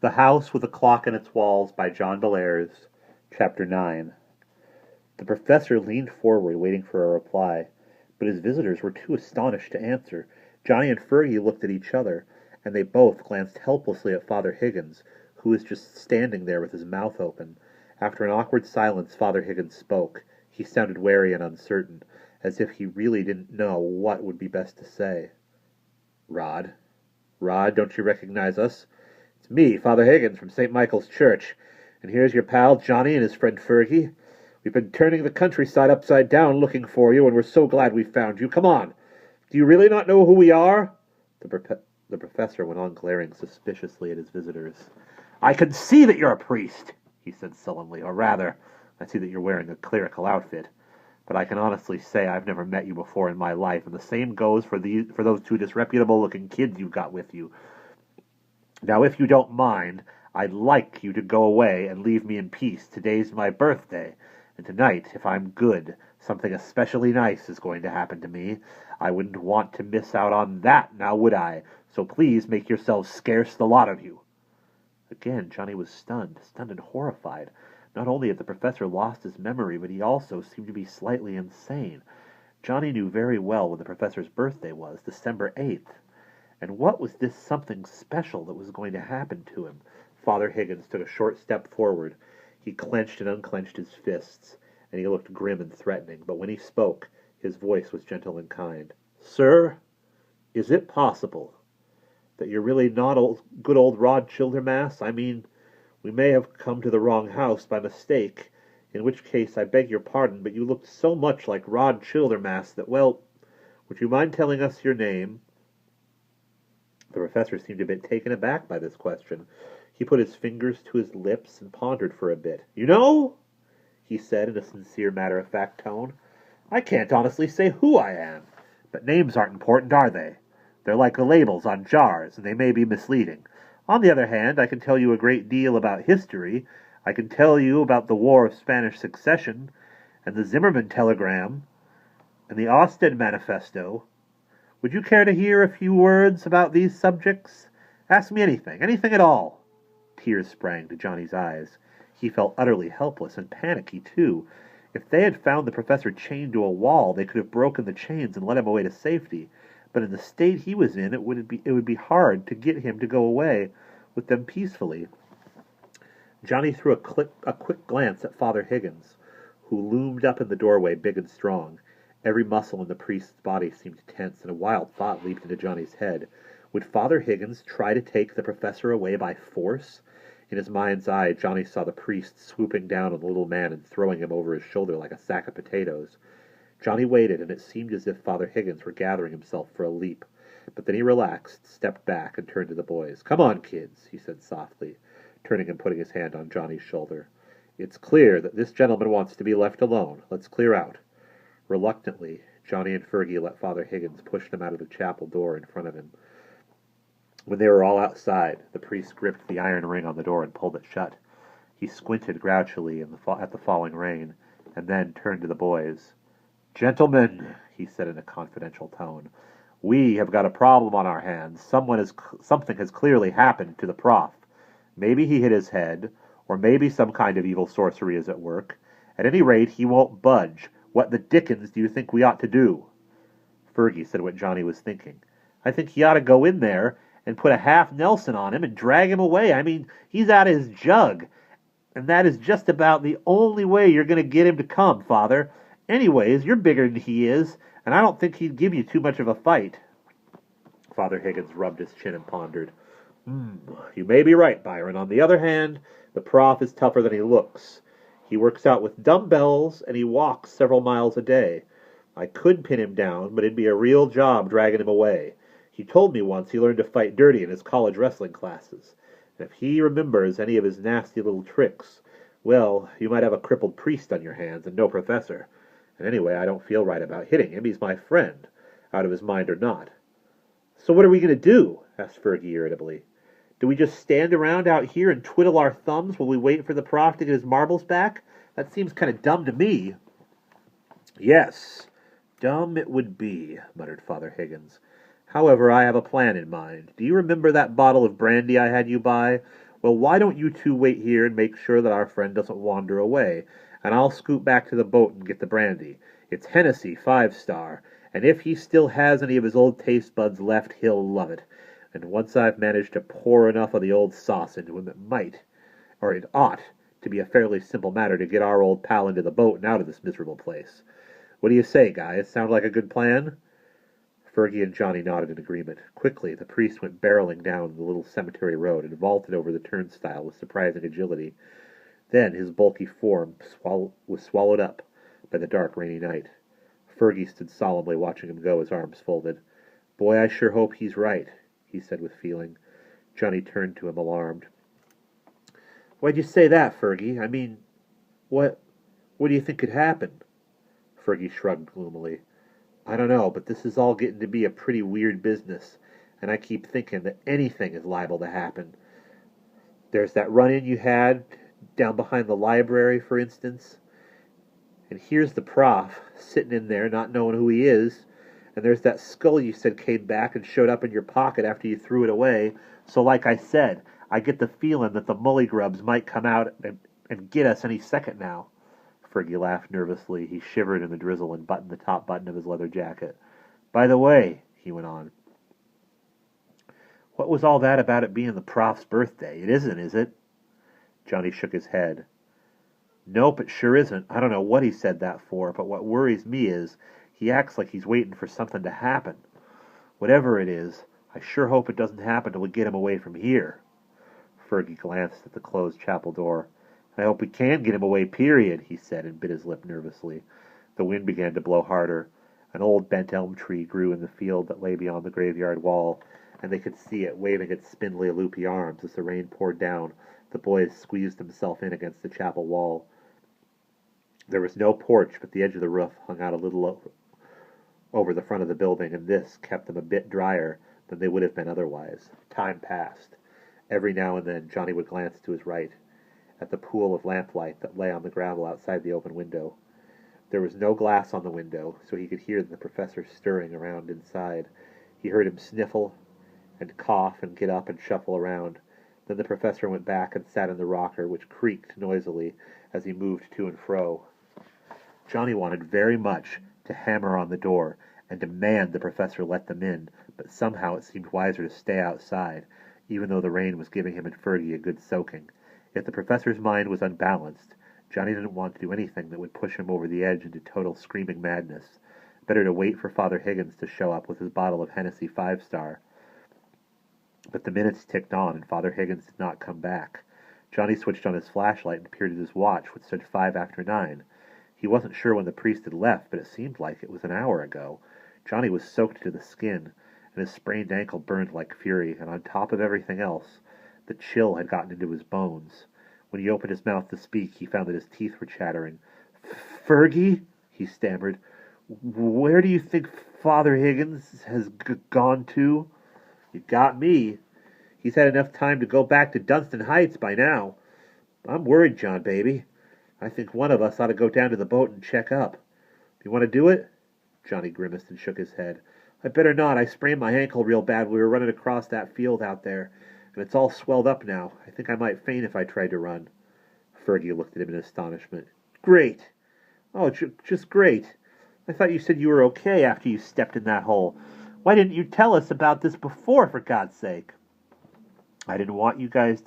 The House with a Clock in Its Walls by John Bellairs, Chapter 9. The professor leaned forward, waiting for a reply, but his visitors were too astonished to answer. Johnny and Fergie looked at each other, and they both glanced helplessly at Father Higgins, who was just standing there with his mouth open. After an awkward silence, Father Higgins spoke. He sounded wary and uncertain, as if he really didn't know what would be best to say. "Rod, Rod, don't you recognize us? It's me, Father Higgins, from St. Michael's Church, and here's your pal Johnny and his friend Fergie. We've been turning the countryside upside down looking for you, and we're so glad we found you. Come on. Do you really not know who we are?" The professor went on glaring suspiciously at his visitors. "I can see that you're a priest," he said sullenly. "Or rather, I see that you're wearing a clerical outfit. But I can honestly say I've never met you before in my life, and the same goes for those two disreputable-looking kids you've got with you. Now, if you don't mind, I'd like you to go away and leave me in peace. Today's my birthday, and tonight, if I'm good, something especially nice is going to happen to me. I wouldn't want to miss out on that, now would I? So please make yourselves scarce, the lot of you." Again, Johnny was stunned and horrified. Not only had the professor lost his memory, but he also seemed to be slightly insane. Johnny knew very well when the professor's birthday was, December 8th. And what was this something special that was going to happen to him? Father Higgins took a short step forward. He clenched and unclenched his fists, and he looked grim and threatening. But when he spoke, his voice was gentle and kind. "Sir, is it possible that you're really not good old Rod Childermass? I mean, we may have come to the wrong house by mistake, in which case I beg your pardon, but you looked so much like Rod Childermass that, well, would you mind telling us your name?" The professor seemed a bit taken aback by this question. He put his fingers to his lips and pondered for a bit. "You know," he said in a sincere, matter-of-fact tone, "I can't honestly say who I am, but names aren't important, are they? They're like the labels on jars, and they may be misleading. On the other hand, I can tell you a great deal about history. I can tell you about the War of Spanish Succession, and the Zimmerman telegram, and the Ostend Manifesto. Would you care to hear a few words about these subjects? Ask me anything at all." Tears sprang to Johnny's eyes. He felt utterly helpless and panicky, too. If they had found the professor chained to a wall, they could have broken the chains and led him away to safety. But in the state he was in, it would be hard to get him to go away with them peacefully. Johnny threw a quick glance at Father Higgins, who loomed up in the doorway, big and strong. Every muscle in the priest's body seemed tense, and a wild thought leaped into Johnny's head. Would Father Higgins try to take the professor away by force? In his mind's eye, Johnny saw the priest swooping down on the little man and throwing him over his shoulder like a sack of potatoes. Johnny waited, and it seemed as if Father Higgins were gathering himself for a leap. But then he relaxed, stepped back, and turned to the boys. "Come on, kids," he said softly, turning and putting his hand on Johnny's shoulder. "It's clear that this gentleman wants to be left alone. Let's clear out." Reluctantly, Johnny and Fergie let Father Higgins push them out of the chapel door in front of him. When they were all outside, the priest gripped the iron ring on the door and pulled it shut. He squinted grouchily at the falling rain, and then turned to the boys. "Gentlemen," he said in a confidential tone, "we have got a problem on our hands. Something has clearly happened to the prof. Maybe he hit his head, or maybe some kind of evil sorcery is at work. At any rate, he won't budge. What the dickens do you think we ought to do?" Fergie said what Johnny was thinking. "I think he ought to go in there and put a half Nelson on him and drag him away. I mean, he's out of his jug, and that is just about the only way you're going to get him to come, Father. Anyways, you're bigger than he is, and I don't think he'd give you too much of a fight." Father Higgins rubbed his chin and pondered. You may be right, Byron. On the other hand, the prof is tougher than he looks. He works out with dumbbells, and he walks several miles a day. I could pin him down, but it'd be a real job dragging him away. He told me once he learned to fight dirty in his college wrestling classes. And if he remembers any of his nasty little tricks, well, you might have a crippled priest on your hands and no professor. And anyway, I don't feel right about hitting him. He's my friend, out of his mind or not. "So what are we going to do?" asked Fergie irritably. "Do we just stand around out here and twiddle our thumbs while we wait for the prof to get his marbles back? That seems kind of dumb to me." "Yes, dumb it would be," muttered Father Higgins. "However, I have a plan in mind. Do you remember that bottle of brandy I had you buy? Well, why don't you two wait here and make sure that our friend doesn't wander away, and I'll scoot back to the boat and get the brandy. It's Hennessy, 5-star, and if he still has any of his old taste buds left, he'll love it. And once I've managed to pour enough of the old sauce into him, it ought, to be a fairly simple matter to get our old pal into the boat and out of this miserable place. What do you say, guys? Sound like a good plan?" Fergie and Johnny nodded in agreement. Quickly, the priest went barreling down the little cemetery road and vaulted over the turnstile with surprising agility. Then his bulky form was swallowed up by the dark, rainy night. Fergie stood solemnly watching him go, his arms folded. "Boy, I sure hope he's right," he said with feeling. Johnny turned to him, alarmed. "Why'd you say that, Fergie? I mean, what do you think could happen?" Fergie shrugged gloomily. "I don't know, but this is all getting to be a pretty weird business, and I keep thinking that anything is liable to happen. There's that run-in you had down behind the library, for instance, and here's the prof sitting in there not knowing who he is, and there's that skull you said came back and showed up in your pocket after you threw it away. So like I said, I get the feeling that the mullygrubs might come out and get us any second now." Fergie laughed nervously. He shivered in the drizzle and buttoned the top button of his leather jacket. "By the way," he went on, "what was all that about it being the prof's birthday? It isn't, is it?" Johnny shook his head. "Nope, it sure isn't. I don't know what he said that for, but what worries me is he acts like he's waiting for something to happen. Whatever it is, I sure hope it doesn't happen till we get him away from here." Fergie glanced at the closed chapel door. "I hope we can get him away, period," he said, and bit his lip nervously. The wind began to blow harder. An old bent elm tree grew in the field that lay beyond the graveyard wall, and they could see it waving its spindly, loopy arms as the rain poured down. The boys squeezed themselves in against the chapel wall. There was no porch, but the edge of the roof hung out a little over the front of the building, and this kept them a bit drier than they would have been otherwise. Time passed. Every now and then Johnny would glance to his right, at the pool of lamplight that lay on the gravel outside the open window. There was no glass on the window, so he could hear the professor stirring around inside. He heard him sniffle and cough and get up and shuffle around. Then the professor went back and sat in the rocker, which creaked noisily as he moved to and fro. Johnny wanted very much to hammer on the door and demand the professor let them in, but somehow it seemed wiser to stay outside, even though the rain was giving him and Fergie a good soaking. If the professor's mind was unbalanced, Johnny didn't want to do anything that would push him over the edge into total screaming madness. Better to wait for Father Higgins to show up with his bottle of Hennessy 5-star. But the minutes ticked on, and Father Higgins did not come back. Johnny switched on his flashlight and peered at his watch, which said 9:05. He wasn't sure when the priest had left, but it seemed like it was an hour ago. Johnny was soaked to the skin, and his sprained ankle burned like fury, and on top of everything else, the chill had gotten into his bones. When he opened his mouth to speak, he found that his teeth were chattering. "Fergie," he stammered, "where do you think Father Higgins has gone to?" "You got me. He's had enough time to go back to Dunstan Heights by now. I'm worried, John, baby. I think one of us ought to go down to the boat and check up. You want to do it?" Johnny grimaced and shook his head. "I better not. I sprained my ankle real bad when we were running across that field out there, and it's all swelled up now. I think I might faint if I tried to run." Fergie looked at him in astonishment. "Great! Oh, just great! I thought you said you were okay after you stepped in that hole. Why didn't you tell us about this before, for God's sake?" "I didn't want you guys